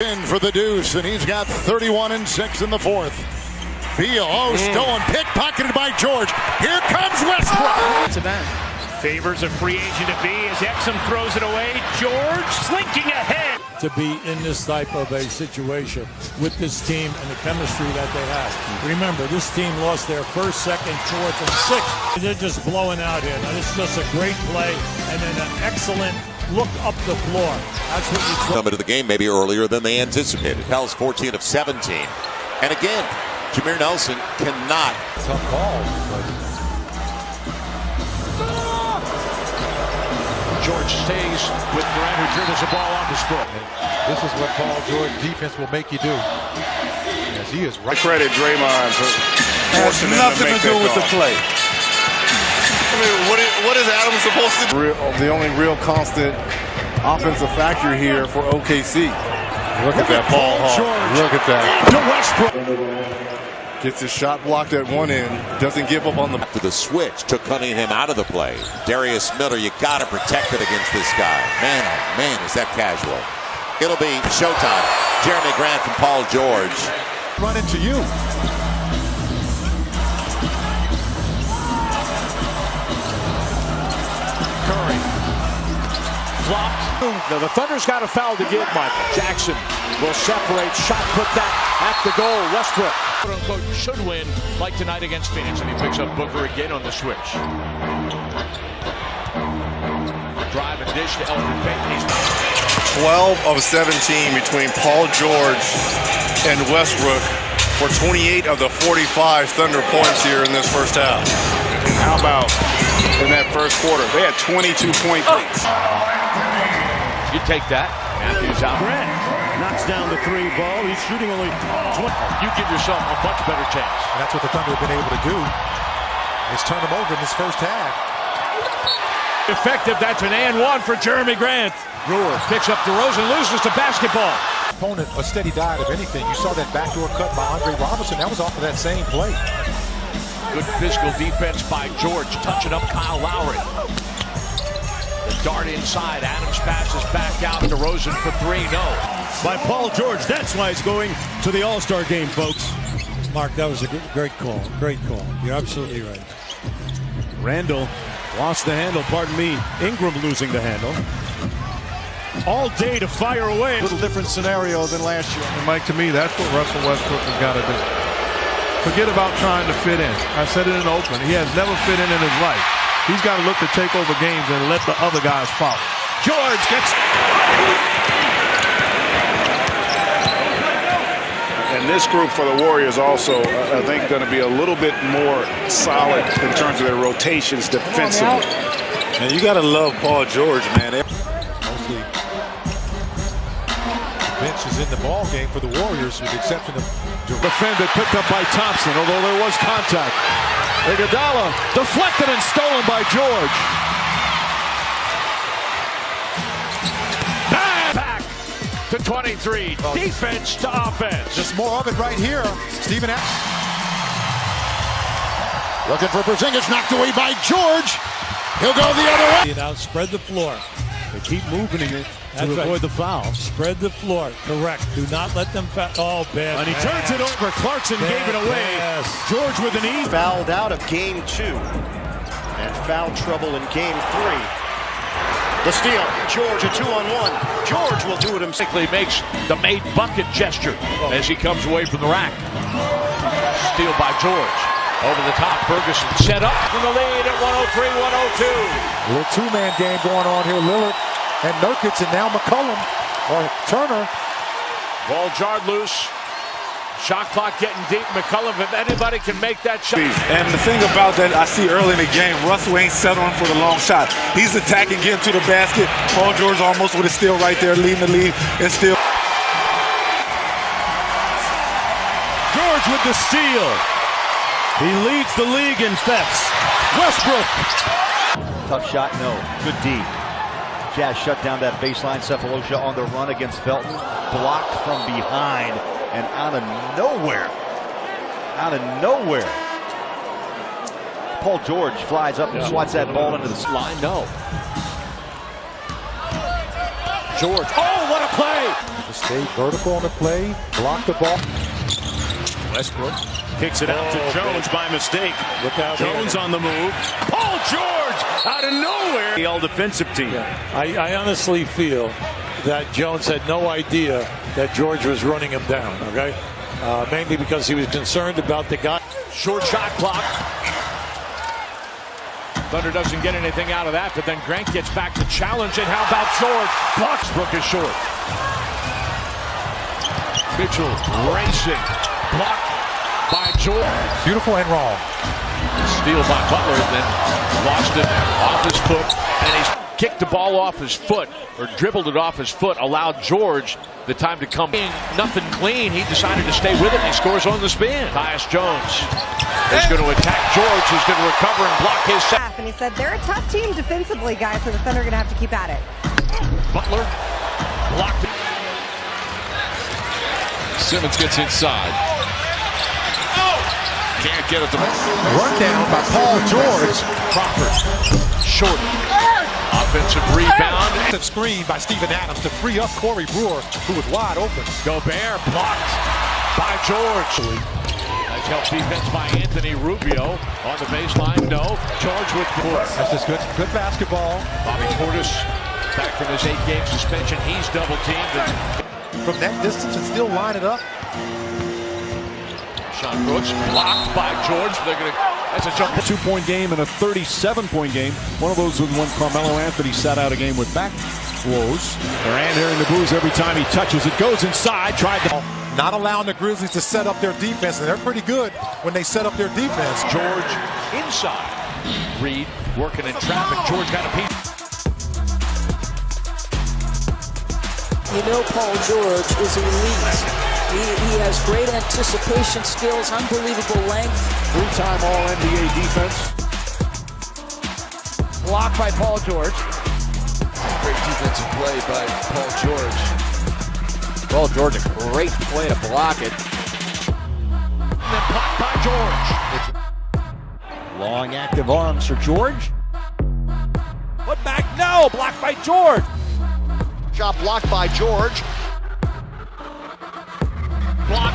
In for the deuce, and he's got 31 and 6 in the fourth. Beal, stolen, pickpocketed by George. Here comes Westbrook. To that. Favors a free agent to be as Exum throws it away. George slinking ahead. To be in this type of a situation with this team and the chemistry that they have. Remember, this team lost their first, second, fourth, and sixth. They're just blowing out here. Now, this is just a great play and then an excellent look up the floor. That's what you come into the game maybe earlier than they anticipated. Pels 14 of 17. And again, Jameer Nelson cannot. Tough ball. George stays with Durant, who dribbles the ball off his foot. This is what Paul George defense will make you do. As he is right. Credit Draymond for forcing them to make that call. Nothing to do with the play. I mean, what is Adams supposed to do? The only real constant offensive factor here for OKC. Look at that Paul George. Look at that. To Westbrook. Gets his shot blocked at one end. Doesn't give up on the. To the switch, took Cunningham out of the play. Darius Miller, you got to protect it against this guy. Man, oh man, is that casual. It'll be showtime. Jeremy Grant and Paul George. Run into you. Curry flopped. Now the Thunder's got a foul to give, Michael. Jackson will separate. Shot put that at the goal. Westbrook, quote unquote, should win like tonight against Phoenix, and he picks up Booker again on the switch. Drive and dish to Elfrid Payton. 12 of 17 between Paul George and Westbrook for 28 of the 45 Thunder points here in this first half. And how about in that first quarter? They had 22-point leads. You take that. Matthews out. Grant knocks down the three ball. He's shooting only 20. You give yourself a much better chance. And that's what the Thunder have been able to do. Is turn them over in this first half. Effective. That's an and one for Jeremy Grant. Brewer picks up DeRozan, loses to basketball. Opponent a steady dive, if anything. You saw that backdoor cut by Andre Robertson. That was off of that same play. Good physical defense by George. Touching up Kyle Lowry. The dart inside. Adams passes back out. DeRozan for three. No. By Paul George. That's why he's going to the All-Star game, folks. Mark, that was a great call. Great call. You're absolutely right. Randall lost the handle. Pardon me. Ingram losing the handle. All day to fire away. A little different scenario than last year. And Mike, to me, that's what Russell Westbrook has got to do. Forget about trying to fit in. I said it in Oakland. He has never fit in his life. He's got to look to take over games and let the other guys follow. George gets. And this group for the Warriors also, I think, going to be a little bit more solid in terms of their rotations defensively. And you got to love Paul George, man. Mostly bench is in the ball game for the Warriors, with the exception of Defended, picked up by Thompson, although there was contact. Iguodala deflected and stolen by George. Back to 23. Defense to offense. just more of it right here. Stephen Looking for Porzingis, knocked away by George. He'll go the other way. Now spread the floor. They keep moving it to avoid the foul. Spread the floor. Correct. Do not let them foul. Oh, bad. And he turns it over. Clarkson gave it away. Yes. George with an E. Fouled out of game 2. And foul trouble in game 3. The steal. George a 2-on-1. George will do it himself. Basically makes the made bucket gesture as he comes away from the rack. Steal by George. Over the top, Ferguson set up from the lead at 103-102. A little two-man game going on here. Lillard and Nurkic, and now McCollum or Turner. Ball jarred loose. Shot clock getting deep. McCollum, if anybody can make that shot. And the thing about that I see early in the game, Russell ain't settling for the long shot. He's attacking, getting to the basket. Paul George almost with a steal right there, leading the lead, and still. George with the steal. He leads the league in thefts. Westbrook. Tough shot, no. Good D. Jazz shut down that baseline. Cephalosha on the run against Felton. Blocked from behind and out of nowhere. Paul George flies up and swats that ball into the line. No. George. Oh, what a play! Just stay vertical on the play, block the ball. Westbrook kicks it out to Jones by mistake. Look out Jones here. on the move. Paul George out of nowhere. The all-defensive team. I honestly feel that Jones had no idea that George was running him down, okay? Mainly because he was concerned about the guy. Short shot clock. Thunder doesn't get anything out of that, but then Grant gets back to challenge it. How about George? Westbrook is short. Mitchell racing. Blocked by George. Beautiful and wrong. Steal by Butler, then lost it off his foot, and he's kicked the ball off his foot, or dribbled it off his foot, allowed George the time to come in. Nothing clean. He decided to stay with it, and he scores on the spin. Tyus Jones is going to attack George, who's going to recover and block his shot. And he said, they're a tough team defensively, guys, so the Thunder are going to have to keep at it. Butler blocked it. Simmons gets inside. Can't get it to Run down by Paul George. Crawford short. Offensive rebound. The screen by Steven Adams to free up Corey Brewer, who was wide open. Gobert blocked by George. Nice help defense by Anthony Rubio on the baseline. No. George with Portis. That's just good basketball. Bobby Portis back from his 8-game suspension. He's double teamed. From that distance and still line it up. Sean Brooks blocked by George. They're going to. That's a jump. 2-point game and a 37-point game. One of those was when Carmelo Anthony sat out a game with back woes. Durant here in the booze every time he touches it. Goes inside. Tried to. Not allowing the Grizzlies to set up their defense, and they're pretty good when they set up their defense. George inside. Reed working in traffic. George got a piece. You know Paul George is elite. He has great anticipation skills, unbelievable length. 3-time All-NBA defense. Blocked by Paul George. great defensive play by Paul George. Paul George, a great play to block it. And then blocked by George. Long active arms for George. Put back, no, blocked by George. Shot blocked by George.